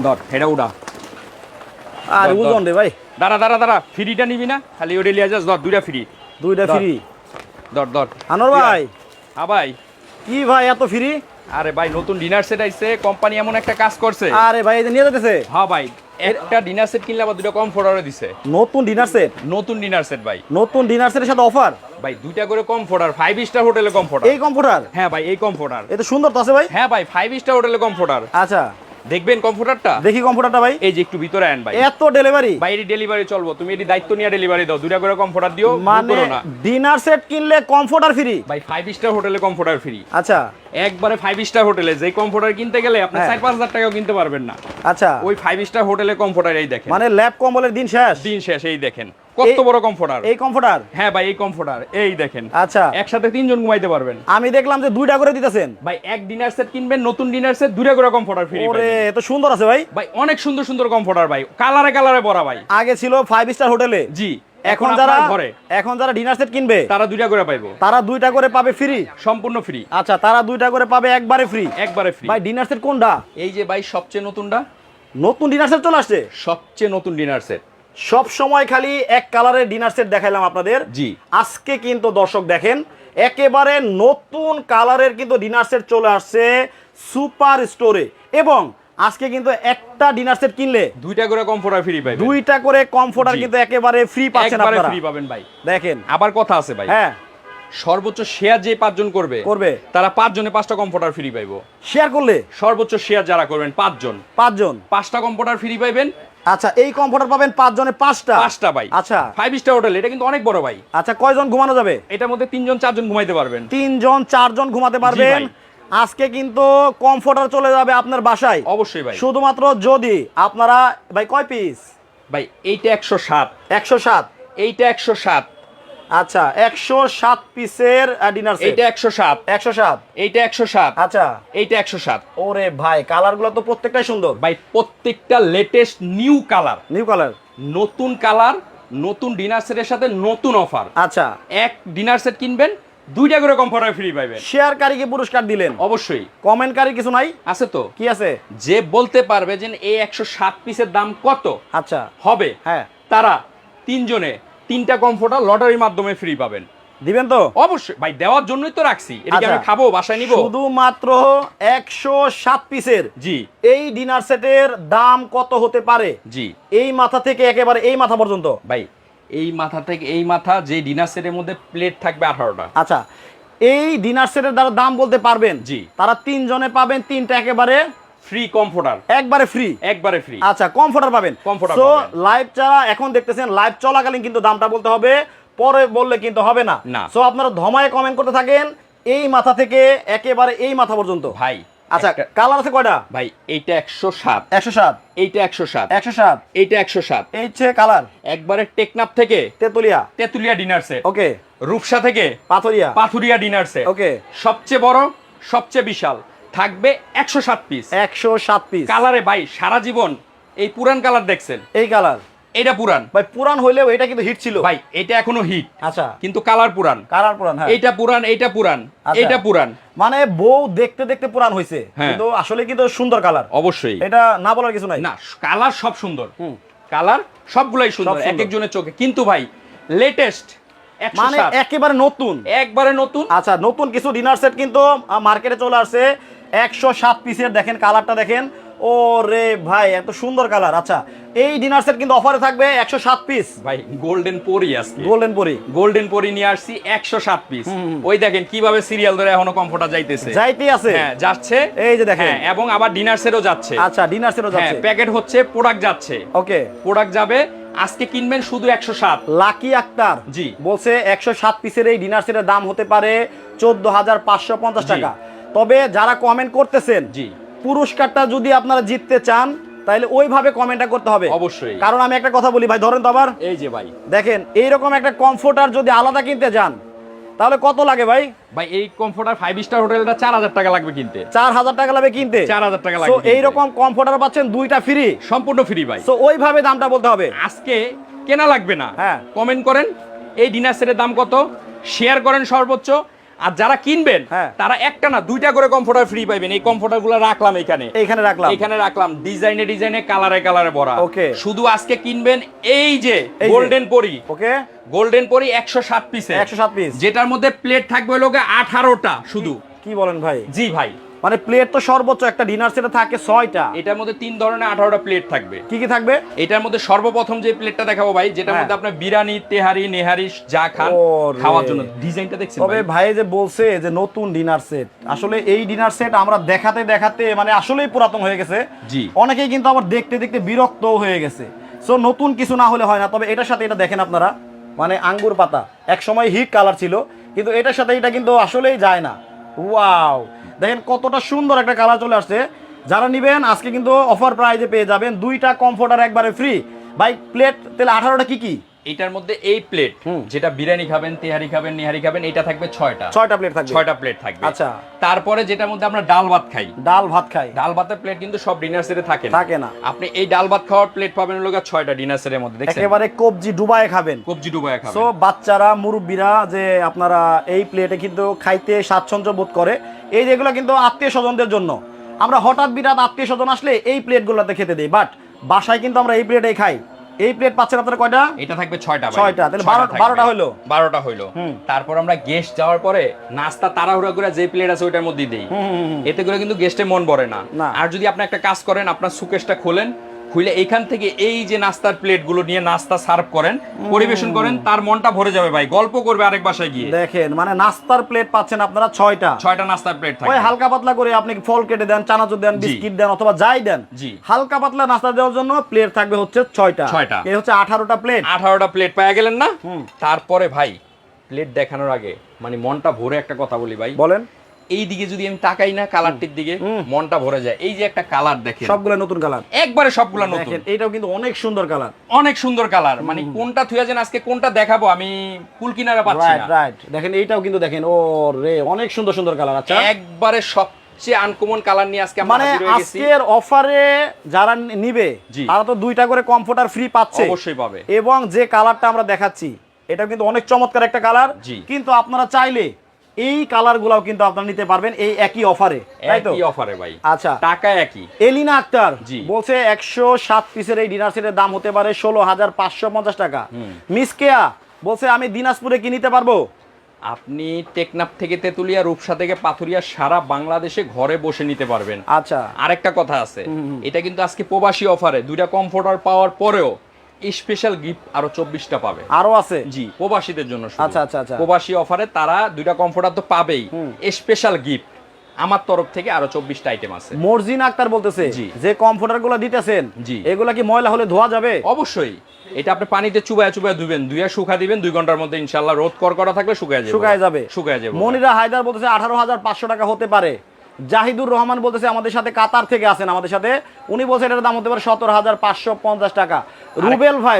ধর এটা উড়া আর ওজন রে ভাই। দাঁড়া ফ্রিটা নিবি না খালি ওটা লিয়ে যাস ধর দুইটা ফ্রি ধর আনোয়ার ভাই। হ্যাঁ ভাই কি ভাই এত ফ্রি? আরে ভাই নতুন ডিনার সেট আইছে কোম্পানি এমন একটা কাজ করছে। আরে ভাই এই যে নিয়ে যেতেছে। হ্যাঁ ভাই একটা ডিনার সেট কিনলে আবার দুটো কমফোর্টারও দিছে। নতুন ডিনার সেট ভাই নতুন ডিনার সেটের সাথে অফার ভাই দুইটা করে কমফোর্টার 5 স্টার হোটেলে কমফোর্টার। এই কমফোর্টার? হ্যাঁ ভাই এই কমফোর্টার এটা সুন্দর তো আছে ভাই। হ্যাঁ ভাই 5 স্টার হোটেলে কমফোর্টার। আচ্ছা দেখবেন কমফোর্টারটা দেখি কমফোর্টারটা ভাই। এই যে একটু ভিতরে আন ভাই। এত ডেলিভারি? ভাই এর ডেলিভারি চলবো, তুমি এর দায়িত্ব নিয়ে ডেলিভারি দাও, দুইটা করে কমফোর্টার দিও মানে ডিনার সেট কিনলে কমফোর্টার ফ্রি ভাই 5 স্টার হোটেলে কমফোর্টার ফ্রি। আচ্ছা একবারে 5 স্টার হোটেলে যে কমফোর্টার কিনতে গেলে আপনি 4-5 হাজার টাকাও কিনতে পারবেন না। আচ্ছা ওই 5 স্টার হোটেলে কমফোর্টার এই দেখেন মানে ল্যাব কম্বলের দিন শেষ এই দেখেন কত বড় কমফোর্টার। এই কমফোর্টার? হ্যাঁ ভাই এই কমফোর্টার এই দেখেন। আচ্ছা একসাথে 3 জন ঘুমাইতে পারবেন। আমি দেখলাম যে দুইটা করে দিতেছেন ভাই এক ডিনার সেট কিনবেন নতুন ডিনার সেট দুইটা করে কমফোর্টার ফ্রি। ওরে এত সুন্দর আছে ভাই। ভাই অনেক সুন্দর কমফোর্টার ভাই, কালারে ভরা ভাই। আগে ছিল 5 স্টার হোটেলে, জি এখন যারা ডিনার সেট কিনবে তারা দুইটা করে পাইবো। তারা দুইটা করে পাবে ফ্রি, সম্পূর্ণ ফ্রি। আচ্ছা তারা দুইটা করে পাবে একবারে ফ্রি। ভাই ডিনার সেট কোনটা? এই যে ভাই সবচেয়ে নতুনটা। নতুন ডিনার সেট চলে আসছে, সবচেয়ে নতুন ডিনার সেট। সব সময় খালি এক কালারের ডিনার সেট দেখাইলাম আপনাদের। জি আজকে কিন্তু দর্শক দেখেন একেবারে নতুন কালারের কিন্তু ডিনার সেট চলে আসছে সুপার স্টোরে। এবং আজকে কিন্তু একটা ডিনার সেট কিনলে দুইটা করে কমফোর্টার ফ্রি পাবেন। দুইটা করে কমফোর্টার কিন্তু একেবারে ফ্রি পাচ্ছেন আপনারা। একবারে ফ্রি পাবেন ভাই। দেখেন আবার কথা আছে ভাই। হ্যাঁ সর্বোচ্চ শেয়ার যে 5 জন করবে তারা 5 জনে 5টা কমফোর্টার ফ্রি পাইবো। শেয়ার করলে সর্বোচ্চ শেয়ার যারা করবেন 5 জন 5টা কমফোর্টার ফ্রি পাইবেন। আচ্ছা এই কমফোর্টার পাবেন 5 জনে 5টা ভাই। আচ্ছা 5 স্টার হোটেল, এটা কিন্তু অনেক বড় ভাই। আচ্ছা কয়জন ঘুমানো যাবে? এটার মধ্যে 3 জন 4 জন ঘুমাইতে পারবেন। 3 জন 4 জন ঘুমাতে পারবেন। আজকে কিন্তু কমফোর্টার চলে যাবে আপনার বাসায়। অবশ্যই ভাই, শুধুমাত্র যদি আপনারা ভাই কয় পিস? ভাই এইটা 107 এইটা 107। আচ্ছা 107 পিসের ডিনার সেট। এইটা 107 এইটা 107। আচ্ছা এইটা 107। ওরে ভাই কালারগুলো তো প্রত্যেকটাই সুন্দর ভাই, প্রত্যেকটা লেটেস্ট নিউ কালার নতুন কালার, নতুন ডিনার সেটের সাথে নতুন অফার। আচ্ছা এক ডিনার সেট কিনবেন দুইটা করে কমফোর্টার ফ্রি পাবেন। শেয়ারকারীকে পুরস্কার দিলেন? অবশ্যই। কমেন্টকারী কিছু নাই? আছে তো। কি আছে? যে বলতে পারবে যে এই 107 পিসের দাম কত আচ্ছা হবে, হ্যাঁ তারা 3 জনে 3টা কমফোর্টার লটারির মাধ্যমে ফ্রি পাবেন। দিবেন তো? অবশ্যই ভাই, দেওয়ার জন্যই তো রাখছি। এটা কি আমি খাবো বাসায় নিব? শুধুমাত্র 107 পিসের জি এই ডিনার সেটের দাম কত হতে পারে? জি এই মাথা থেকে একেবারে এই মাথা পর্যন্ত ভাই, এই মাথা থেকে এই মাথা, যে ডিনার সেটের মধ্যে প্লেট থাকবে 18টা। আচ্ছা এই ডিনার সেটের দ্বারা দাম বলতে পারবেন? জি। তারা 3 জনে পাবেন 3টা একেবারে ফ্রি কমফোর্টার, একবারে ফ্রি। আচ্ছা কমফোর্টার পাবেন। সো লাইভ যারা এখন দেখতেছেন, লাইভ চলাকালীন কিন্তু দামটা বলতে হবে, পরে বললে কিন্তু হবে না। সো আপনারা ধমায়ে কমেন্ট করতে থাকেন এই মাথা থেকে একেবারে এই মাথা পর্যন্ত ভাই। আচ্ছা কালার আছে কয়টা ভাই? এইটা 107 এইটা 107 এইটা 107। এই হচ্ছে কালার একবারে টেকনাফ থেকে তেতুলিয়া ডিনার সেট। ওকে। রূপসা থেকে পাথুরিয়া ডিনার সেট। ওকে। সবচেয়ে বড়, সবচেয়ে বিশাল থাকবে 107 পিস কালারে ভাই। সারা জীবন এই পুরান কালার দেখছেন, এই কালার এটা পুরান ভাই। পুরান হইলেও এটা কিন্তু হিট ছিল ভাই, এটা এখনো হিট। আচ্ছা কিন্তু কালার পুরান হ্যাঁ। এইটা পুরান, এইটা পুরান, এইটা পুরান। মানে বউ দেখতে দেখতে পুরান হইছে, কিন্তু আসলে কিন্তু সুন্দর কালার। অবশ্যই, এটা না বলার কিছু নাই। না কালার সব সুন্দর, কালার সবগুলাই সুন্দর এক একজনের চোখে। কিন্তু ভাই লেটেস্ট মানে একেবারে নতুন। আচ্ছা নতুন কিছু ডিনার সেট কিন্তু মার্কেটে চলে আসছে 107 পিসের। দেখেন কালারটা দেখেন, ওরে ভাই এত সুন্দর কালার। আচ্ছা এই ডিনার সেট কিন্তু অফারে থাকবে 107 পিস ভাই। গোল্ডেন পরি নিয়ে আসছি 107 পিস। ওই দেখেন কিভাবে সিরিয়াল ধরে এখনো কমফোর্টার যাইতেই আছে। হ্যাঁ যাচ্ছে, এই যে দেখেন। এবং আবার ডিনার সেটও যাচ্ছে। আচ্ছা ডিনার সেটও যাচ্ছে, প্যাকেট হচ্ছে, প্রোডাক্ট যাচ্ছে। ওকে, প্রোডাক্ট যাবে। আজকে কিনবেন শুধু 107। লাকি আক্তার জি বলছে 107 পিসের এই ডিনার সেটের দাম হতে পারে 14,550 টাকা। তবে যারা কমেন্ট করতেছেন, জি পুরস্কারটা যদি আপনারা জিততে চান তাহলে ওইভাবে কমেন্টটা করতে হবে অবশ্যই। কারণ আমি একটা কথা বলি ভাই, ধরেন তো আবার এই যে ভাই দেখেন এইরকম একটা কমফোর্টার যদি আলাদা কিনতে যান তাহলে কত লাগে ভাই? ভাই এই কমফোর্টার 5 স্টার হোটেলটা 4000 টাকা লাগবে কিনতে। 4000 টাকা লাগবে কিনতে, 4000 টাকা লাগবে। সো এইরকম কমফোর্টার পাচ্ছেন দুইটা ফ্রি, সম্পূর্ণ ফ্রি ভাই। সো ওইভাবে দামটা বলতে হবে। আজকে কেনা লাগবে না, হ্যাঁ কমেন্ট করেন এই ডিনার সেটের দাম কত, শেয়ার করেন সর্বোচ্চ। আর যারা কিনবেন তারা একটা না দুইটা করে কমফোর্টার ফ্রি পাবেন। এই কমফোর্টার গুলো রাখলাম এখানে রাখলাম ডিজাইনে কালারে ভরা। শুধু আজকে কিনবেন এই যে গোল্ডেন পরি, গোল্ডেন পরি 107 পিস, যেটার মধ্যে প্লেট থাকবে হলো 18টা শুধু। কি বলেন ভাই? জি ভাই, মানে প্লেট তো সর্বোচ্চ একটা ডিনার সেটে থাকে 6টা, এটার মধ্যে 3 ধরনের 18টা প্লেট থাকবে। কি কি থাকবে এটার মধ্যে? সর্বপ্রথম যে প্লেটটা দেখাবো ভাই, যেটার মধ্যে আপনার বিরিয়ানি, তেহারি, নেহারি যা খান খাওয়ার জন্য। ডিজাইনটা দেখছেন তবে ভাই যে বলছে যে নতুন ডিনার সেট, আসলে এই ডিনার সেট আমরা দেখাতে মানে আসলেই পুরাতন হয়ে গেছে। জি, অনেকেই কিন্তু আবার দেখতে বিরক্ত হয়ে গেছে। সো নতুন কিছু না হলে হয় না। তবে এটার সাথে এটা দেখেন আপনারা, মানে আঙ্গুর পাতা এক সময় হিট কালার ছিল, কিন্তু এটার সাথে এটা কিন্তু আসলেই যায় না। ওয়াও, দেখেন কতটা সুন্দর একটা কালার চলে আসছে। যারা নেবেন আজকে কিন্তু অফার প্রাইজে পেয়ে যাবেন 2টা কমফোর্টার একবারে ফ্রি। ভাই প্লেট তাহলে 18টা কি কি? এটার মধ্যে এই প্লেট যেটা বিরিয়ানি খাবেন, তেহারি খাবেন, নেহারি খাবেন, এটা থাকবে 6টা প্লেট থাকবে। 6টা প্লেট থাকবে। আচ্ছা, তারপরে যেটার মধ্যে আমরা ডাল ভাত খাই, ডাল ভাতের প্লেট কিন্তু সব ডিনার সেটে থাকে না। আপনি এই ডাল ভাত খাওয়ার প্লেট পাবেন হলো 6টা ডিনার সেটের মধ্যে। দেখছেন একেবারে কবজি ডুবায়ে খাবেন। সো বাচ্চারা, মুরব্বিরা যে আপনারা এই প্লেটে কিন্তু খাইতে স্বাচ্ছন্দ্য বোধ করে। এই যেগুলো কিন্তু আত্মীয় স্বজনদের জন্য, আমরা হঠাৎ বিরাট আত্মীয় স্বজন আসলে এই প্লেটগুলোতে খেতে দেই, বাট বাসায় কিন্তু আমরা এই প্লেটেই খাই। এই প্লেট পাচ্ছেন আপনারা কয়টা? এটা থাকবে 6টা। তাহলে 12টা হলো। তারপর আমরা গেস্ট যাওয়ার পরে নাস্তা তাড়াহুড়া করে যে প্লেট আছে ওইটার মধ্যে দেই, এতে করে কিন্তু গেস্টের মন ভরে না। আর যদি আপনি একটা কাজ করেন, আপনার সুকেশটা খুলে এইখান থেকে এই যে নাস্তার প্লেটগুলো নিয়ে নাস্তা সার্ভ করেন, পরিবেশন করেন, তার মনটা ভরে যাবে ভাই, গল্প করবে আরেক বাসায় গিয়ে। দেখেন মানে নাস্তার প্লেট পাচ্ছেন আপনারা 6টা নাস্তার প্লেট থাকবে। ওই হালকা পাতলা করে আপনি ফল কেটে দেন, চানাচুর দেন, বিস্কিট দেন, অথবা যাই দেন, হালকা পাতলা নাস্তা দেওয়ার জন্য প্লেট থাকবে হচ্ছে 6টা। এই হচ্ছে 18টা প্লেট। 18টা প্লেট পেয়ে গেলেন না? তারপরে ভাই প্লেট দেখানোর আগে মানে মনটা ভরে একটা কথা বলি ভাই। বলেন। এই দিকে যদি আমি তাকাই না কালারটির দিকে, মনটা ভরে যায়। এই যে একটা কালার দেখেন, সবগুলো নতুন কালার, একবারে সবগুলো নতুন। দেখেন এটাও কিন্তু অনেক সুন্দর কালার, অনেক সুন্দর কালার। মানে কোনটা থুয়া যেন আজকে কোনটা দেখাবো আমি কুল কিনারা পাচ্ছি না। রাইট, দেখেন এইটাও কিন্তু দেখেন, ও রে অনেক সুন্দর কালার। আচ্ছা, একবারে সবচেয়ে আনকমন কালার নিয়ে আজকে আমরা হাজির হয়ে গেছি। আজকের অফারে যারা নিবে তারা তো 2টা করে কমফোর্টার ফ্রি পাচ্ছে, অবশ্যই পাবে। এবং যে কালারটা আমরা দেখাচ্ছি এটা কিন্তু অনেক চমৎকার একটা কালার। কিন্তু আপনারা চাইলে এই কালার গুলাও কিন্তু আপনারা নিতে পারবেন এই একই অফারে, তাই তো? একই অফারে ভাই। আচ্ছা, টাকা একই। এলিনা আক্তার বলছে 107 পিসের এই ডিনার সেটের দাম হতে পারে 16,550 টাকা। মিস কেয়া বলছে আমি দিনাজপুরে কি নিতে পারবো? আপনি টেকনাফ থেকে তেতুলিয়া, রূপসা থেকে পাথুরিয়া, সারা বাংলাদেশে ঘরে বসে নিতে পারবেন। আচ্ছা, আরেকটা কথা আছে, এটা কিন্তু আজকে প্রবাসী অফারে 2টা কমফোর্টার পাওয়ার পরেও স্পেশাল গিফট আরো 24টা পাবে, আরো আছে। জি, প্রবাসীদের জন্য। আচ্ছা, প্রবাসী অফারে তারা 2টা কমফোর্টার তো পাবেই, স্পেশাল গিফট আমার তরফ থেকে আরো 24টা আইটেম আছে। মর্জিন আক্তার বলতেছে যে কমফোর্টার গুলো দিতেছেন এগুলা কি ময়লা হলে ধোয়া যাবে? অবশ্যই। এটা আপনি পানিতে চুবায় ধুবেন, ধুইয়া শুকা দিবেন, 2 ঘন্টার মধ্যে ইনশাআল্লাহ রোদ করা থাকলে শুকায় যাবে। মনিরা হায়দার বলতেছে 18,500 টাকা হতে পারে। জাহিদুর রহমান বলতেছে আমাদের সাথে কাতার থেকে আছেন আমাদের সাথে, উনি বলছেন এটার দাম হতে পারে 17,550 টাকা।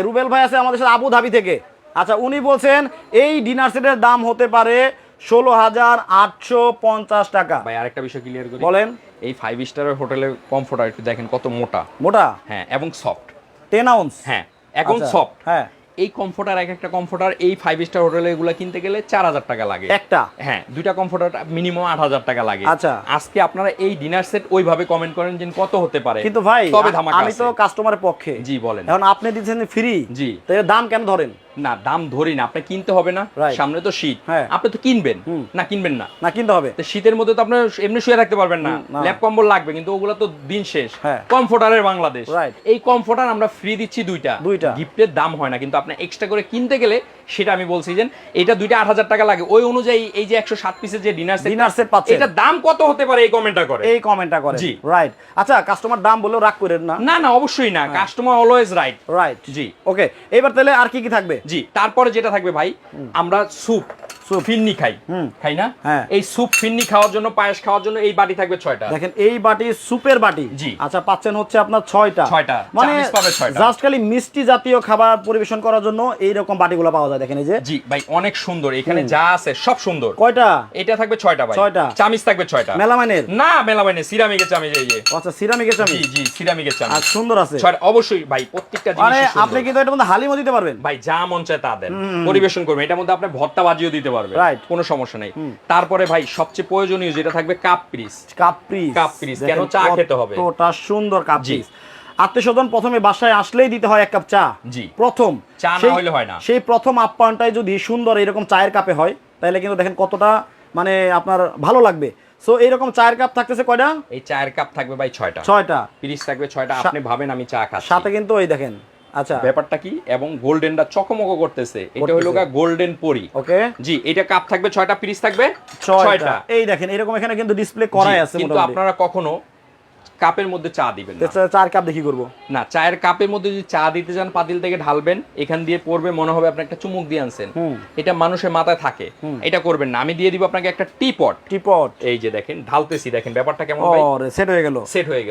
রুবেল ভাই আছে আমাদের সাথে আবুধাবি থেকে। আচ্ছা, উনি বলছেন এই ডিনার সেটের দাম হতে পারে 16,850 টাকা। ভাই আরেকটা বিষয় ক্লিয়ার করি, বলেন। এই 5 স্টারের হোটেলের কমফোর্টার একটু দেখেন কত মোটা, হ্যাঁ, এবং সফট, 10 আউন্স, হ্যাঁ, এখন সফট। হ্যাঁ, এই কমফোর্টার, একটা কমফোর্টার এই 5 স্টার হোটেলে এগুলো কিনতে গেলে 4,000 টাকা লাগে একটা। হ্যাঁ, 2টা কমফোর্টার মিনিমাম 8,000 টাকা লাগে। আচ্ছা, আজকে আপনারা এই ডিনার সেট ওইভাবে কমেন্ট করেন যে কত হতে পারে। কিন্তু ভাই তবে ধামাকা আমি তো কাস্টমারের পক্ষে। জি বলেন। এখন আপনি দিচ্ছেন ফ্রি, জি, তো এর দাম কেন ধরেন? না, দাম ধরি না, আপনি কিনতে হবে না, সামনে তো শীত, আপনি তো কিনবেন না, কিনবেন না কিনতে হবে। তো শীতের মধ্যে তো আপনি এমনি শুয়ে থাকতে পারবেন না, ল্যাপ কম্বল লাগবে, কিন্তু ওগুলো তো দিন শেষ। কমফোর্টারের বাংলাদেশ, এই কমফোর্টার আমরা ফ্রি দিচ্ছি 2টা। গিফটের দাম হয় না, কিন্তু আপনি এক্সট্রা করে কিনতে গেলে সেটা আমি বলছি যে এটা 2টা 8,000 টাকা লাগে, ওই অনুযায়ী এই যে 107 পিসের যে ডিনার সেট পাচ্ছে, এটা দাম কত হতে পারে এই কমেন্টটা করে। জি, রাইট। আচ্ছা, কাস্টমার দাম বলেও রাগ করেন না। না, অবশ্যই না, কাস্টমার অলওয়েজ রাইট। জি, ওকে। এবার তাহলে আর কি থাকবে? জি, তারপরে যেটা থাকবে ভাই, আমরা স্যুপ ফিন্নি খাই না, এই স্যুপ ফিন্নি খাওয়ার জন্য, পায়েস খাওয়ার জন্য এই বাটি থাকবে 6টা। দেখেন এই বাটি সুপের বাটি। জি, আচ্ছা, পাচ্ছেন হচ্ছে আপনার 6টা, মানে জাস্ট খালি মিষ্টি জাতীয় খাবার পরিবেশন করার জন্য এই রকম বাটিগুলো পাওয়া যায়। দেখেন এই যে, জি ভাই, অনেক সুন্দর, এখানে যা আছে সব সুন্দর। কয়টা? এটা থাকবে 6টা ভাই। 6টা চামিচ থাকবে 6টা। মেলামাইনের? না, মেলামাইনের, সিরামিকের চামিচ। এই যে, আচ্ছা, সিরামিকের চামিচ। জি, সিরামিকের চামিচ। আর সুন্দর আছে 6টা, অবশ্যই ভাই, প্রত্যেকটা জিনিস সুন্দর। আপনি কিন্তু এটার মধ্যে হালিমও দিতে পারবেন ভাই, যা মন চায় তা দেন, পরিবেশন করবেন। এটার মধ্যে আপনি ভর্তা ভাজিও দিতে পারবেন, কোনো সমস্যা নেই। তারপরে ভাই সবচেয়ে প্রয়োজনীয় যেটা থাকবে কাপ পিস। কেন? চা খেতে হবে। কতটা সুন্দর কাপ পিস। আত্মীয়স্বজন প্রথমে বাসায় আসলেই দিতে হয় এক কাপ চা। জি, প্রথম চা না হইলে হয় না। সেই প্রথম আপ্যায়নটাই যদি সুন্দর এরকম চায়ের কাপে হয় তাহলে কিন্তু দেখেন কতটা মানে আপনার ভালো লাগবে। সো এইরকম চায়ের কাপ থাকতেছে কয়টা? এই চায়ের কাপ থাকবে ভাই 6টা। 6টা পিস থাকবে 6টা। আপনি ভাবেন আমি চা খাচ্ছি, সাথে কিন্তু ওই দেখেন আচ্ছা ব্যাপারটা কি, এবং গোল্ডেনটা চকমক করতেছে, এটা হলো গোল্ডেন পরি। ওকে জি, এটা কাপ থাকবে 6টা, পিস থাকবে 6টা। এই দেখেন এরকম এখানে কিন্তু ডিসপ্লে করাই আছে। কিন্তু আপনারা কখনো কাপের মধ্যে চা দিবেন না। চার কাপ দেখি করব না, চায়ের কাপের মধ্যে যদি চা দিতে যান পাতিল থেকে ঢালবেন, এখান দিয়ে পড়বে, মনে হবে আপনি একটা চুমুক দিয়ে আনছেন, এটা মানুষের মাথায় থাকে, এটা করবেন না। আমি দিয়ে দিব আপনাকে একটা টিপট। এই যে দেখেন ঢালতেছি, দেখেন ব্যাপারটা কেমন ভাই, সেট হয়ে গেল।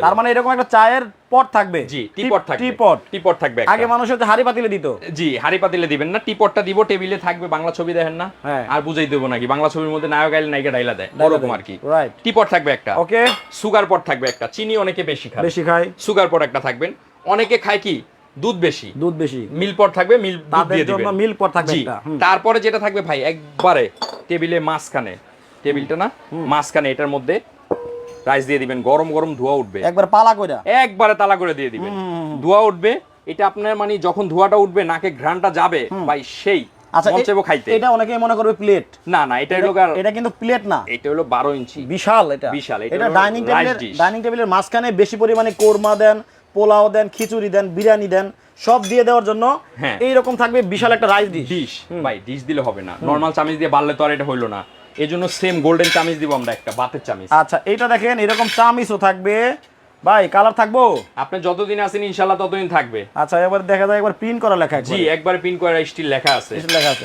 তার মানে এরকম একটা চায়ের পট থাকবে। জি, টিপট থাকবে। আগে মানুষ হচ্ছে হাড়ি পাতিলে দিত। জি, হাড়ি পাতিলে দিবেন না, টিপটটা দিব, টেবিলে থাকবে। বাংলা ছবি দেখেন না, আর বুঝাই দেবো নাকি, বাংলা ছবির মধ্যে নায়ক আইলে নায়িকা ডাইলা দেয়, ওরকম আর কি। টিপট থাকবে একটা। ওকে, সুগার পট থাকবে একটা, চিনি অনেকে বেশি খায়, সুগার পট একটা থাকবেন। অনেকে খায় কি দুধ বেশি, মিল্ক পট থাকবে, মিল্ক দিয়ে দিবেন, মিল্ক পট থাকবে একটা। তারপরে যেটা থাকবে ভাই একবারে টেবিলে মাঝখানে, টেবিলটা না মাঝখানে, এটার মধ্যে রাইস দিয়ে দিবেন, গরম গরম ধোয়া উঠবে, একবার পালা কইরা একবারে তালা করে দিয়ে দিবেন, ধোয়া উঠবে। এটা আপনার মানে যখন ধোয়াটা উঠবে নাকে ঘ্রাণটা যাবে ভাই, সেই খাইতে। এটা অনেকেই মনে করবে প্লেট, না না, এটা হলো, এটা কিন্তু প্লেট না, এটা হলো 12 ইঞ্চি, বিশাল। এটা ডাইনিং টেবিলের মাঝখানে বেশি পরিমাণে কোরমা দেন, পোলাও দেন, খিচুড়ি দেন, বিরিয়ানি দেন, সব দিয়ে দেওয়ার জন্য এইরকম থাকবে বিশাল একটা রাইস ডিশ। ভাই ডিশ দিলে হবে না, নরমাল চামিচ দিয়ে বাড়লে তো আর এটা হইলো না, এজন্য সেম গোল্ডেন চামিচ দিব আমরা, একটা বাতের চামিচ। আচ্ছা, এইটা দেখেন এরকম চামিচও থাকবে ভাই, কালার থাকবো, আপনি যতদিন আছেন ইনশাআল্লাহ ততদিন থাকবে। আচ্ছা, এবার দেখা যায় একবার প্রিন্ট করা লেখা। জি, একবার প্রিন্ট করা স্টিল লেখা আছে।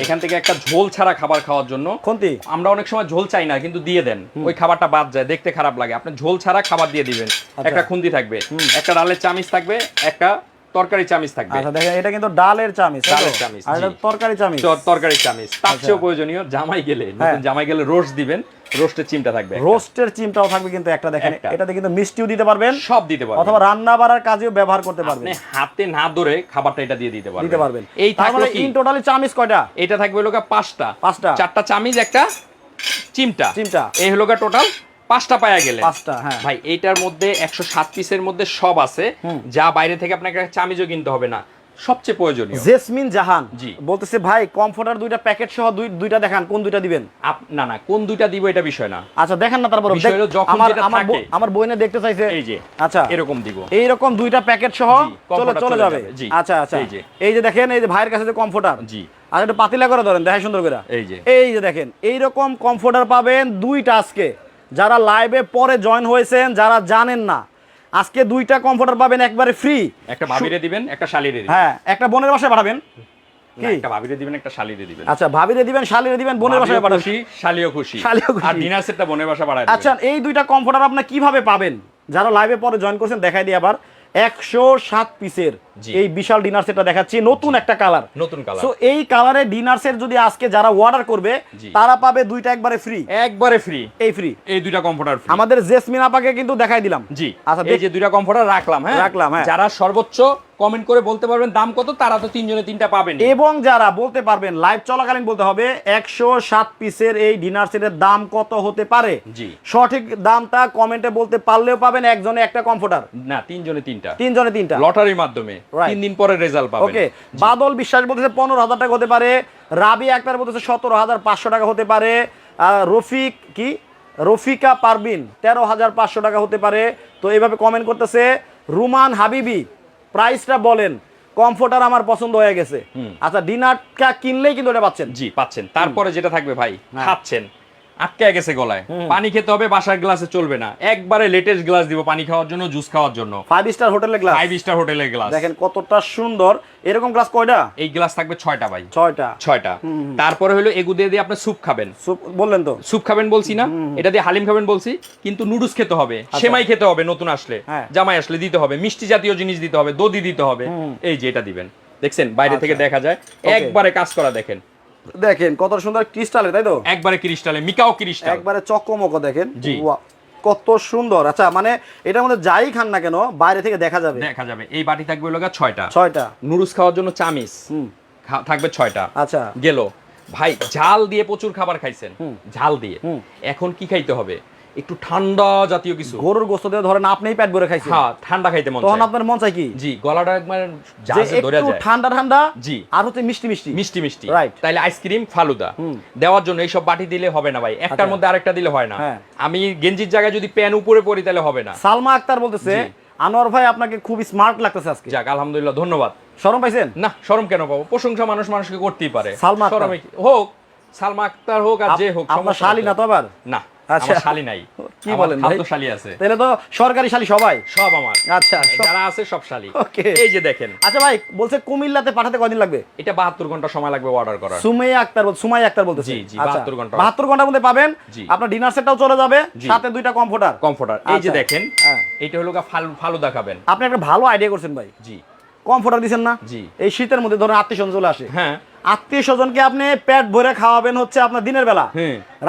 এখান থেকে একটা ঝোল ছাড়া খাবার খাওয়ার জন্য, খুন্তি, আমরা অনেক সময় ঝোল চাই না কিন্তু দিয়ে দেন, ওই খাবারটা বাদ যায়, দেখতে খারাপ লাগে, আপনি ঝোল ছাড়া খাবার দিয়ে দিবেন। একটা খুন্তি থাকবে, একটা ডালের চামিচ থাকবে, একটা তরকারি চামিচ থাকবে। আচ্ছা দেখেন, এটা কিন্তু ডালের চামিচ, আর এটা তরকারি চামিচ, তার চেয়েও প্রয়োজনীয় জামাই গেলে, নতুন জামাই গেলে রোস্ট দিবেন, রোস্টের চিমটা থাকবে, রোস্টের চিমটাও থাকবে কিন্তু একটা। দেখেন এটাতে কিন্তু মিষ্টিও দিতে পারবেন, সব দিতে পারবেন, অথবা রান্না বাড়ার কাজেও ব্যবহার করতে পারবেন, আপনি হাতে না ধরে খাবারটা এটা দিয়ে দিতে পারবেন। এই তাহলে ইন টোটালি চামিচ কয়টা? এটা থাকবে হলো 5টা, 4টা চামিচ, একটা চিমটা, এই হলো টোটাল 5টা পায়া গেলে 5টা। হ্যাঁ ভাই, এইটার মধ্যে 107 পিসের মধ্যে সব আছে, যা বাইরে থেকে আপনাকে একটা চামিচও কিনতে হবে না। সবচেয়ে প্রয়োজনীয় জেসমিন জাহান জি বলতেছে, ভাই কমফোর্টার দুইটা প্যাকেট সহ দুইটা দেখান, কোন দুইটা দিবেন? না না, কোন দুইটা দিব এটা বিষয় না। আচ্ছা দেখেন না, তারপর আমার বইনে দেখতে চাইছে, এই যে আচ্ছা এরকম দিব, এইরকম দুইটা প্যাকেট সহ চলে যাবে। আচ্ছা আচ্ছা, এই যে দেখেন, এই যে ভাইয়ের কাছে যে কমফোর্টার, জি আর একটু পাতিলা করে ধরেন, দেখাই সুন্দর করে। এই যে দেখেন, এইরকম কমফোর্টার পাবেন দুইটা আজকে, যারা লাইভে পরে জয়েন হয়েছেন, যারা জানেন না, আজকে দুইটা কমফোর্টার পাবেন একবারে ফ্রি। একটা ভাবিরে দিবেন, একটা শালিরে দিবেন। হ্যাঁ, একটা বোনের বাসায় পাঠাবেন, কি একটা ভাবিরে দিবেন, একটা শালিরে দিবেন। আচ্ছা, ভাবিরে দিবেন, শালিরে দিবেন, বোনের বাসায় পাঠাবেন, খুশি শালিও খুশি, আর ডিনার সেটটা বোনের বাসায় পাঠাবেন। আচ্ছা, এই দুইটা কমফোর্টার আপনি কিভাবে পাবেন? যারা লাইভে পরে জয়েন করছেন দেখাই দিই আবার, 107 পিসের এই বিশাল ডিনার সেটটা দেখাচ্ছি, নতুন একটা কালার, নতুন কালার। সো এই কালারে ডিনার সেট যদি আজকে যারা অর্ডার করবে তারা পাবে দুইটা একবারে ফ্রি, এই ফ্রি, এই দুইটা কমফোর্টার ফ্রি। আমাদের জেসমিন আপাকে কিন্তু দেখাই দিলাম। জি আচ্ছা, এই যে দুইটা কমফোর্টার রাখলাম, হ্যাঁ রাখলাম। যারা সর্বোচ্চ কমেন্ট করে বলতে পারবেন দাম কত, তারা তো তিনজনে তিনটা পাবেন, এবং যারা বলতে পারবেন লাইভ চলাকালীন বলতে হবে 107 পিসের এই ডিনার সেটের দাম কত হতে পারে, জি সঠিক দামটা কমেন্টে বলতে পারলেও পাবেন একজনে একটা কমফোর্টার, না তিনজনে তিনটা লটারির মাধ্যমে 3 দিন পরে রেজাল্ট পাবেন। ওকে, বাদল বিশ্বাস বলতেছে 15,000 টাকা হতে পারে, রাবি আক্তার বলতেছে 17,500 টাকা হতে পারে, রফিকা পারবিন 13,500 টাকা হতে পারে। তো এইভাবে কমেন্ট করতেছে। রুমান হাবিবি, প্রাইসটা বলেন, কমফোর্টার আমার পছন্দ হয়ে গেছে। আচ্ছা, ডিনারটা কিনলেই কিন্তু এটা পাচ্ছেন, জি পাচ্ছেন। তারপরে যেটা থাকবে ভাই, খাচ্ছেন আটকে গেছে গলায়, পানি খেতে হবে, বাসার গ্লাসে চলবে না, একবারে লেটেস্ট গ্লাস দিব পানি খাওয়ার জন্য, জুস খাওয়ার জন্য। 5 স্টার হোটেলের গ্লাস, 5 স্টার হোটেলের গ্লাস, দেখেন কতটা সুন্দর। এরকম গ্লাস কয়টা? এই গ্লাস থাকবে 6টা ভাই, 6টা। তারপরে হলো এগু দিয়ে আপনি স্যুপ খাবেন, স্যুপ বললেন তো, স্যুপ খাবেন বলছি না, এটা দিয়ে হালিম খাবেন বলছি, কিন্তু নুডলস খেতে হবে, সেমাই খেতে হবে, নতুন আসলে জামাই আসলে দিতে হবে, মিষ্টি জাতীয় জিনিস দিতে হবে, দধি দিতে হবে। এই যে এটা দিবেন, দেখছেন বাইরে থেকে দেখা যায়, একবারে কাজ করা, দেখেন দেখেন কত সুন্দর ক্রিস্টালে, তাই তো একবারে ক্রিস্টালে, মিকাও ক্রিস্টাল, একবারে চকমক, দেখেন কত সুন্দর। আচ্ছা, মানে এটার মধ্যে যাই খান না কেন বাইরে থেকে দেখা যাবে। এই বাটি থাকবে হলো 6টা নুডলস খাওয়ার জন্য চামিচ থাকবে 6টা। আচ্ছা, গেল ভাই ঝাল দিয়ে প্রচুর খাবার খাইছেন, ঝাল দিয়ে, এখন কি খাইতে হবে? একটু ঠান্ডা জাতীয় কিছু। গরুর গোশত দিয়ে ধরেন আপনিই পেট ভরে খাইছেন, হ্যাঁ ঠান্ডা খাইতে মন চায়, তখন আপনার মন চায় কি? জি, গলাটা একবার যে ধরে একটু যায়, ঠান্ডা ঠান্ডা, জি, আর হচ্ছে মিষ্টি মিষ্টি মিষ্টি মিষ্টি, রাইট। তাইলে আইসক্রিম ফালুদা দেওয়ার জন্য এইসব বাটি দিলে হবে না ভাই, একটার মধ্যে আরেকটা দিলে হয় না। আমি গেঞ্জির জায়গায় যদি প্যান উপরে পরি তাহলে হবে না। সালমা আক্তার বলতেছে আনোয়ার ভাই আপনাকে খুব স্মার্ট লাগতেছে আজকে। যাক আলহামদুলিল্লাহ, ধন্যবাদ। শরম পাইছেন? না, শরম কেন পাবো? প্রশংসা মানুষ মানুষকে করতেই পারে। সালমা আক্তার হোক, সালমা আক্তার হোক আর যে হোক, আপনার শালি না তো আবার? না, আচ্ছা, আমার শালি নাই। কি বলেন ভাই? শালি আছে। তাহলে তো সরকারি শালি সবাই সব আমার। আচ্ছা, যারা আছে সব শালি। ওকে, এই যে দেখেন। আচ্ছা ভাই বলছে কুমিল্লাতে পাঠাতে কয়দিন লাগবে? এটা 72 ঘন্টা সময় লাগবে অর্ডার করার। সুমাইয়া আক্তার বলতেছে। জি জি, 72 ঘন্টা। 72 ঘন্টার মধ্যে পাবেন। আপনার ডিনার সেটটাও চলে যাবে, সাথে দুইটা কমফোর্টার। এই যে দেখেন, এটা হলো ফালুদা খাবেন। আপনি একটা ভালো আইডিয়া করছেন ভাই। জি, কমফোর্টার দিবেন না? জি। এই শীতের মধ্যে ধরেন আত্মীয়স্বজন চলে আসে, হ্যাঁ, আত্মীয়স্বজনকে আপনি পেট ভরে খাওয়াবেন হচ্ছে আপনার দিনের বেলা,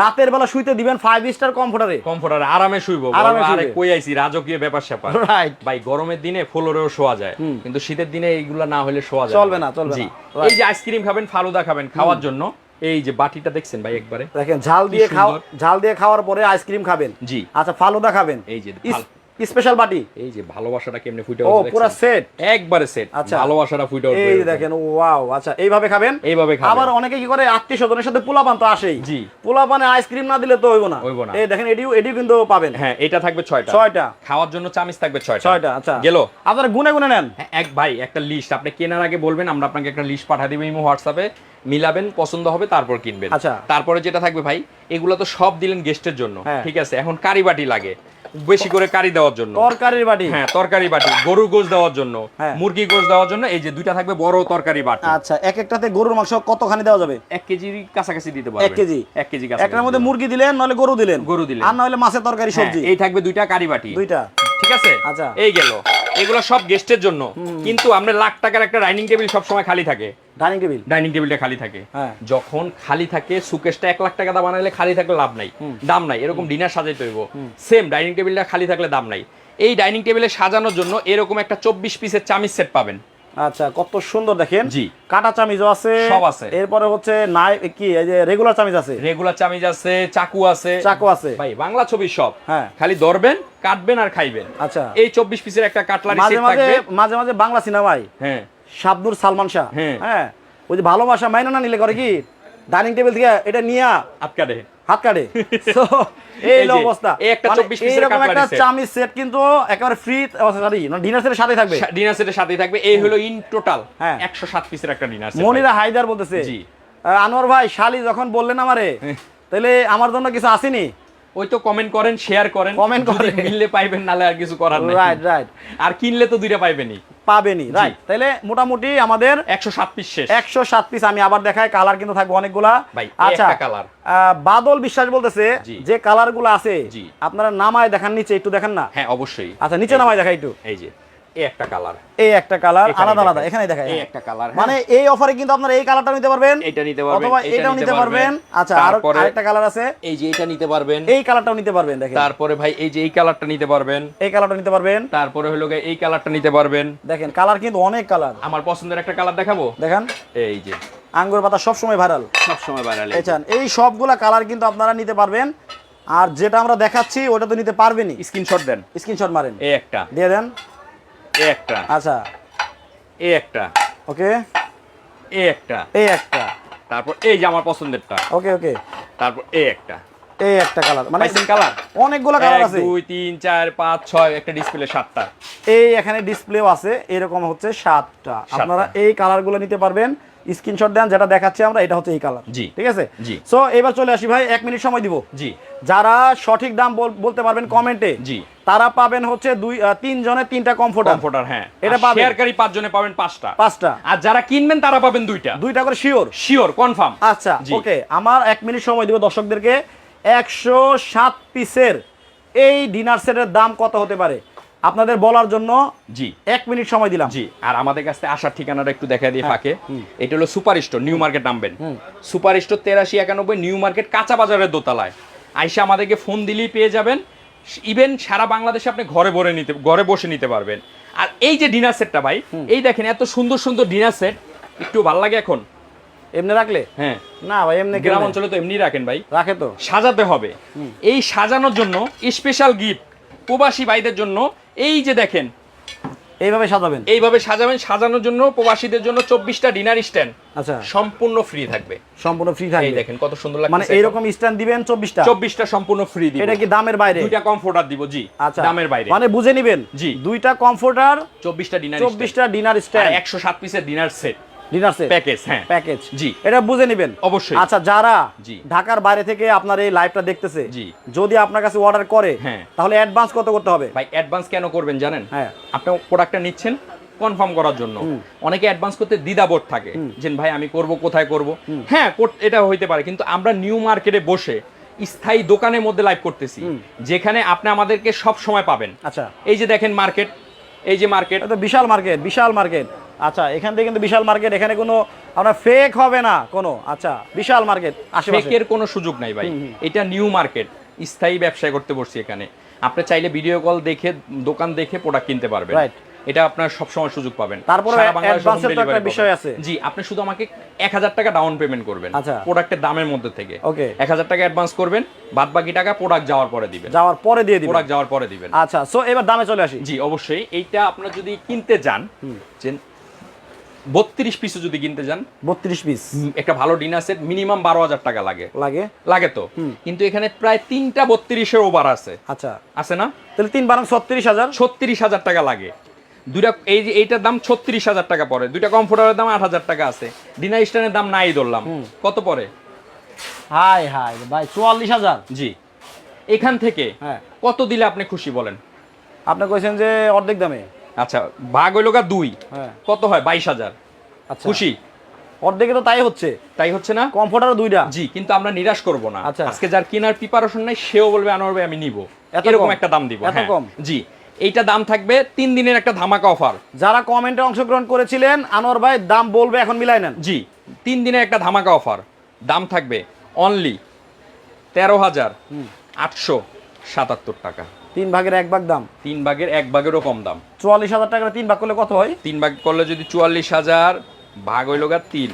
রাতের বেলা শুইতে দিবেন 5 স্টার কমফোর্টারে আরামে শুইবো। আরে কই আইছি রাজকীয় ব্যাপার স্যাপার, রাইট ভাই। গরমের দিনে ফ্লোরেও শোয়া যায়, কিন্তু শীতের দিনে এইগুলা না হলে শোয়া যায় চলবে না। জি, এই যে আইসক্রিম খাবেন, ফালুদা খাবেন, খাওয়ার জন্য এই যে বাটিটা দেখছেন ভাই, একবারে দেখেন ঝাল দিয়ে খাওয়ার পরে আইসক্রিম খাবেন। জি, আচ্ছা, ফালুদা খাবেন। এই যে স্পেশাল বাটি। এই যে ভালোবাসাটা কেমনে ফুটে ও পুরো সেট, একবারে সেট। আচ্ছা, ভালোবাসাটা ফুটে উঠবে। এই দেখেন, ওয়াও। আচ্ছা, এইভাবে খাবেন। আবার অনেকে কি করে, আত্মীয়স্বজনের সাথে পোলাপান তো আসেই। জি, পোলাপানে আইসক্রিম না দিলে তো হইব না। এই দেখেন, এডিও কিন্তু পাবেন। হ্যাঁ, এটা থাকবে 6টা। খাওয়ার জন্য চামচ থাকবে 6টা। আচ্ছা, গেল। আপনারা গুনে গুনে নেন। ভাই একটা লিস্ট আপনি কেনার আগে বলবেন, আমরা আপনাকে একটা লিস্ট পাঠিয়ে দিব ইমো হোয়াটসঅ্যাপে, মিলাবেন, পছন্দ হবে তারপর কিনবেন। আচ্ছা, তারপরে যেটা থাকবে ভাই, এগুলো তো সব দিলেন গেস্টের জন্য, ঠিক আছে। এখন কারি বাটি লাগে বেশি করে কারি দেওয়ার জন্য, তরকারির বাটি। হ্যাঁ, তরকারি বাটি, গরু গোশ দেওয়ার জন্য, মুরগি গোশ দেওয়ার জন্য এই যে দুইটা থাকবে বড় তরকারি বাটি। আচ্ছা, এক একটাতে গরুর মাংস কতখানি দেওয়া যাবে? 1 কেজির কাছাকাছি দিতে পারবেন। 1 কেজি কাছাকাছি। একটার মধ্যে মুরগি দিলেন, নলে গরু দিলেন, আর নলে মাছের তরকারি, সবজি। এই থাকবে দুইটা কারি বাটি, দুইটা, ঠিক আছে। আচ্ছা, এই গেল। এগুলো সব গেস্টের জন্য, কিন্তু আমরা লাখ টাকার একটা ডাইনিং টেবিল সব সময় খালি থাকে। ডাইনিং টেবিলটা খালি থাকে, যখন খালি থাকে সুকেশটা 1 লাখ টাকা দাম বানাইলে খালি থাকলে লাভ নাই, দাম নাই। এরকম ডিনার সাজাইতে হইব, সেম ডাইনিং টেবিলটা খালি থাকলে দাম নাই। এই ডাইনিং টেবিলে সাজানোর জন্য এরকম একটা 24 পিসের চামিচ সেট পাবেন। আচ্ছা, কত সুন্দর দেখেন। জি, কাটা চামিজও আছে, সব আছে। এরপরে হচ্ছে কি এই যে রেগুলার চামিজ আছে, চাকু আছে ভাই, বাংলা ছবি সব। খালি ধরবেন, কাটবেন আর খাইবেন। আচ্ছা, এই 24 পিসের একটা কাটলারি সেট থাকবে। মাঝে মাঝে বাংলা সিনেমায় শাবনূর সালমান শাহ, ওই যে ভালোবাসা মাইনা না নিলে করে কি, ডাইনিং টেবিল থেকে এটা নিয়া হাত কাটে। সো এই অবস্থা। এই একটা 24 পিসের কাটলারি সেট, চামিজ সেট কিন্তু একেবারে ফ্রি, সরি ডিনার সেটের সাথে থাকবে। ডিনার সেটের সাথেই থাকবে। এই হলো ইন টোটাল 107 পিসের একটা ডিনার সেট। মনিরা হায়দার বলতেছে, জি আনোয়ার ভাই, শালি যখন বললেন আমারে, তাহলে আমার জন্য কিছু আসেনি? ওই তো কমেন্ট করেন, শেয়ার করেন, মিললে পাইবেন, নালে আর কিছু করার নাই। রাইট। আর কিনলে তো দুইটা পাইবেনই, রাইট। তাহলে মোটামুটি আমাদের 107 পিস শেষ। 107 পিস। আমি আবার দেখাই, কালার কিন্তু থাকবে অনেকগুলা। আচ্ছা, কালার বাদল বিশ্বাস বলতেছে যে কালার গুলো আছে আপনারা নামায় দেখান, নিচে একটু দেখেন না? হ্যাঁ, অবশ্যই। আচ্ছা, নিচে নামায় দেখাই একটু। এই যে এই একটা কালার, আলাদা আলাদা এখানে দেখাই। এই একটা কালার, মানে এই অফারে কিন্তু আপনারা এই কালারটা নিতে পারবেন, এটা নিতে পারবেন, অথবা এটাও নিতে পারবেন। আচ্ছা, আর আরেকটা কালার আছে, এই যে এটা নিতে পারবেন, এই কালারটাও নিতে পারবেন। দেখেন, তারপরে ভাই এই যে এই কালারটা নিতে পারবেন, এই কালারটা নিতে পারবেন। তারপরে হলো এই কালারটা নিতে পারবেন। দেখেন, কালার কিন্তু অনেক কালার। আমার পছন্দের একটা কালার দেখাবো, দেখেন। এই যে আঙ্গুর পাতা সবসময় ভাইরাল, এই সবগুলা কালার কিন্তু আপনারা নিতে পারবেন। আর যেটা আমরা দেখাচ্ছি ওটা তো নিতে পারবেনই। স্ক্রিনশট দেন, স্ক্রিনশট মারেন, এই একটা দিয়ে দেন, এই একটা, আচ্ছা, এই একটা, ওকে, এই একটা, তারপর এই যে আমার পছন্দেরটা, ওকে, তারপর এই একটা কালার, মানে কালার অনেকগুলো কালার আছে, 2 3 4 5 6, একটা ডিসপ্লে 7টা। এই এখানে ডিসপ্লেও আছে, এরকম হচ্ছে 7টা। আপনারা এই কালারগুলো নিতে পারবেন। স্ক্রিনশট দেন, যেটা দেখাচ্ছি আমরা এটা হচ্ছে এই কালার, ঠিক আছে। সো এবার চলে আসি ভাই, 1 মিনিট সময় দিব। জি, যারা সঠিক দাম বলতে পারবেন কমেন্টে, জি, তারা পাবেন হচ্ছে 3 জনের 3টা কমফোর্টার। হ্যাঁ, এটা পাবেন। শেয়ারকারী 5 জনে পাবেন 5টা। আর যারা কিনবেন তারা পাবেন 2টা করে, শিওর কনফার্ম। আচ্ছা, ওকে, আমার 1 মিনিট সময় দিব দর্শকদেরকে। 107 পিসের এই ডিনার সেটের দাম কত হতে পারে আপনাদের বলার জন্য, জি, 1 মিনিট সময় দিলাম। জি, আর আমাদের কাছে আসার ঠিকানাটা একটু দেখা দিয়ে ফাঁকে। এটা হলো সুপার স্টোর, নিউ মার্কেট নামবেন। সুপার স্টোর 8391 নিউ মার্কেট, কাঁচা বাজারের দোতলায়। আইসা আমাদেরকে ফোন দিলেই পেয়ে যাবেন। ইভেন সারা বাংলাদেশে আপনি ঘরে বসে নিতে পারবেন। আর এই যে ডিনার সেটটা ভাই, এই দেখেন এত সুন্দর সুন্দর ডিনার সেট, একটু ভালো লাগে এখন এমনি রাখলে? হ্যাঁ না ভাই এমনি গ্রাম অঞ্চলে তো এমনি রাখেন ভাই। রাখে তো, সাজাতে হবে। এই সাজানোর জন্য স্পেশাল গিফট প্রবাসী ভাইদের জন্য। এই যে দেখেন এইভাবে সাজাবেন, এইভাবে সাজাবেন। সাজানোর জন্য প্রবাসীদের জন্য 24টা ডিনার স্ট্যান্ড আচ্ছা সম্পূর্ণ ফ্রি থাকবে। সম্পূর্ণ ফ্রি থাকবে। এই দেখেন কত সুন্দর লাগছে। মানে এইরকম স্ট্যান্ড দিবেন 24টা? 24টা সম্পূর্ণ ফ্রি দিব। এটা কি দামের বাইরে? দুইটা কমফোর্টার দিব। জি আচ্ছা দামের বাইরে। মানে বুঝে নেবেন জি দুইটা কমফোর্টার, 24টা ডিনার 24টা ডিনার স্ট্যান্ড, 107 পিসের dinner set, dinner set package. হ্যাঁ প্যাকেজ। জি এটা বুঝে নেবেন অবশ্যই। আচ্ছা যারা জি ঢাকার বাইরে থেকে আপনার এই লাইভটা দেখতেছে, জি যদি আপনার কাছে অর্ডার করে হ্যাঁ তাহলে অ্যাডভান্স কত করতে হবে? ভাই অ্যাডভান্স কেন করবেন জানেন? হ্যাঁ আপনি প্রোডাক্টটা নিচ্ছেন কনফার্ম করার জন্য। অনেকে অ্যাডভান্স করতে দ্বিধাবোধ থাকে যে ভাই আমি করব কোথায় করব। হ্যাঁ এটা হইতে পারে, কিন্তু আমরা নিউ মার্কেটে বসে স্থায়ী দোকানের মধ্যে লাইভ করতেছি, যেখানে আপনি আমাদেরকে সব সময় পাবেন। আচ্ছা এই যে দেখেন মার্কেট, এই যে মার্কেট, এটা তো বিশাল মার্কেট, বিশাল মার্কেট। আচ্ছা এখান থেকে কিন্তু বিশাল মার্কেট, এখানে কোনো আপনার ফেক হবে না কোনো। আচ্ছা বিশাল মার্কেট, আশেপাশে ফেকের কোনো সুযোগ নাই ভাই। এটা নিউ মার্কেট, স্থায়ী ব্যবসা করতে বসছি এখানে। আপনি চাইলে ভিডিও কল দেখে দোকান দেখে প্রোডাক্ট কিনতে পারবেন। রাইট, এটা আপনার সব সময় সুযোগ পাবেন। তারপরে অ্যাডভান্সের তো একটা বিষয় আছে। জি আপনি শুধু আমাকে 1000 টাকা ডাউন পেমেন্ট করবেন প্রোডাক্টের দামের মধ্যে থেকে। ওকে 1000 টাকা অ্যাডভান্স করবেন, বাদ বাকি টাকা প্রোডাক্ট যাওয়ার পরে দিবেন। যাওয়ার পরে দিয়ে দিবেন, প্রোডাক্ট যাওয়ার পরে দিবেন। আচ্ছা সো এবার দামে চলে আসি। জি অবশ্যই। এইটা আপনারা যদি কিনতে যান, যে 32 পিস যদি কিনতে যান, 32 পিস একটা ভালো ডিনার সেট মিনিমাম 12000 টাকা লাগে। লাগে লাগে তো, কিন্তু এখানে প্রায় 3টা 32-এর ওভার আছে। আচ্ছা আছে না? তাহলে 3 বারং 36000, 36000 টাকা লাগে। দুইটা এই যে এইটার দাম 36000 টাকা পড়ে। দুইটা কমফোর্টারের দাম 8000 টাকা আছে। ডিনার স্ট্যান্ডের দাম নাই ধরলাম, কত পড়ে? হাই হাই ভাই 44000। জি এখান থেকে হ্যাঁ কত দিলে আপনি খুশি বলেন? আপনি কইছেন যে অর্ধেক দামে। আচ্ছা ভাগ হইলো গা 2, হ্যাঁ কত হয়? 22000। আচ্ছা খুশি? অর্ধেকে তো তাই হচ্ছে। তাই হচ্ছে না? কমফোর্টারও দুইটা। জি কিন্তু আমরা নিরাশ করব না। আচ্ছা আজকে যার কেনার প্রিপারেশন নাই সেও বলবে আনোয়ার ভাই আমি নিব, এরকম একটা দাম দিব। এত হ্যাঁ কম? জি এইটা দাম থাকবে 3 দিনের একটা ধামাকা অফার। যারা কমেন্টে অংশগ্রহণ করেছিলেন আনোয়ার ভাই দাম বলবে, এখন মিলাই নেন। জি 3 দিনের একটা ধামাকা অফার। দাম থাকবে অনলি 13877 টাকা। 3 ভাগের 1 ভাগ দাম, 3 ভাগের 1 ভাগেরও কম দাম। 44000 টাকা 3 ভাগ করলে কত হয়? 3 ভাগ করলে যদি 44000 ভাগ হইল গা 3,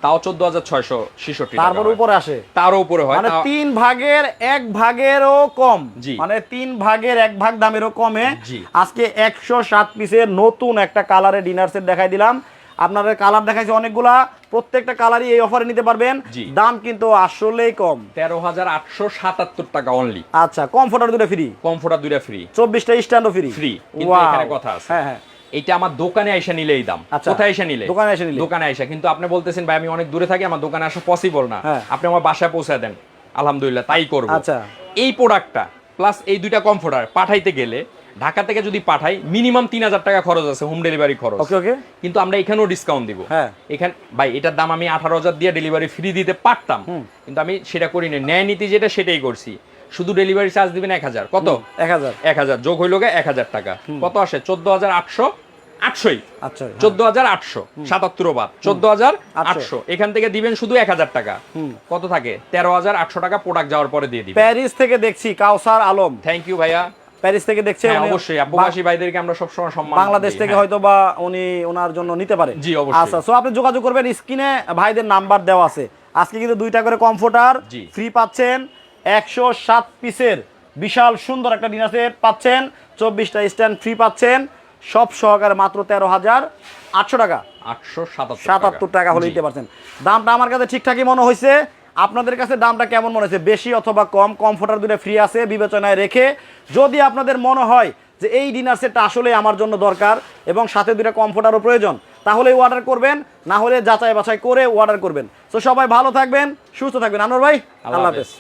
তাও 14666 টাকা। তারপর উপরে আসে, তারও উপরে হয়। মানে 3 ভাগের 1 ভাগেরও কম। জি মানে 3 ভাগের 1 ভাগ দামেরও কমে। জি আজকে 107 পিসের নতুন একটা কালারে ডিনার সেট দেখাই দিলাম। আপনাদের কালার দেখাইছে অনেকগুলা, প্রত্যেকটা কালারই এই অফারে নিতে পারবেন। দাম কিন্তু আসলেই কম, 13877 টাকা অনলি। আচ্ছা কমফোর্টার দুটো ফ্রি, কমফোর্টার দুইটা ফ্রি, 24টা স্ট্যান্ডও ফ্রি। ফ্রি, কিন্তু এখানে কথা আছে। হ্যাঁ হ্যাঁ এইটা আমার দোকানে আইসা নিলে এই দাম। কোথায় আইসা নিলে? দোকানে আইসা নিলে। দোকানে আইসা, কিন্তু আপনি বলতেছেন ভাই আমি অনেক দূরে থাকি, আমার দোকানে আসা পসিবল না। আপনি আমার বাসায় পৌঁছে দেন, আলহামদুলিল্লাহ তাই করব। আচ্ছা এই প্রোডাক্টটা প্লাস এই দুইটা কমফোর্টার পাঠাইতে গেলে ঢাকা থেকে যদি পাঠাই মিনিমাম 3000 টাকা খরচ আছে, হোম ডেলিভারি খরচ। ওকে ওকে, কিন্তু আমরা এখানেও ডিসকাউন্ট দিব। হ্যাঁ এখানে ভাই এটার দাম আমি 18000 দিয়ে ডেলিভারি ফ্রি দিতে পারতাম, কিন্তু আমি সেটা করি না। ন্যায় নীতি যেটা সেটাই করছি। শুধু ডেলিভারি চার্জ দিবেন 1000। কত? 1000 যোগ হইল গে 1000 টাকা। কত আসে? 14800। আচ্ছা 14877 বাদ 14800। এখান থেকে দিবেন শুধু 1000 টাকা। কত থাকে? 13800 টাকা প্রোডাক্ট যাওয়ার পরে দিয়ে দিবেন। প্যারিস থেকে দেখছি কাউসার আলম, থ্যাংক ইউ ভাইয়া। প্যারিস থেকে দেখছে। অবশ্যই প্রবাসী ভাইদেরকে আমরা সব সময় সম্মান। বাংলাদেশ থেকে হয়তো বা উনি ওনার জন্য নিতে পারে। জি অবশ্যই। আচ্ছা সো আপনি যোগাযোগ করবেন, স্ক্রিনে ভাইদের নাম্বার দেওয়া আছে। আজকে কিন্তু 2টা করে কমফোর্টার ফ্রি পাচ্ছেন, 107 পিসের বিশাল সুন্দর একটা ডিনার সেট পাচ্ছেন, 24টা স্ট্যান্ড ফ্রি পাচ্ছেন, সব সহকারে মাত্র 13800 টাকা, 877 টাকা হলে নিতে পারছেন। দামটা আমার কাছে ঠিকঠাকই মনে হয়েছে। আপনাদের কাছে দামটা কেমন মনে হয়েছে, বেশি অথবা কম? কমফোর্টার দুটো ফ্রি আছে, বিবেচনায় রেখে যদি আপনাদের মনে হয় যে এই ডিনার সেটটা আসলে আমার জন্য দরকার এবং সাথে 2টা কমফোর্টারও প্রয়োজন, তাহলে অর্ডার করবেন, না হলে যাচাই বাছাই করে অর্ডার করবেন। তো সবাই ভালো থাকবেন, সুস্থ থাকবেন। আনোয়ার ভাই আল্লাহ হাফেজ।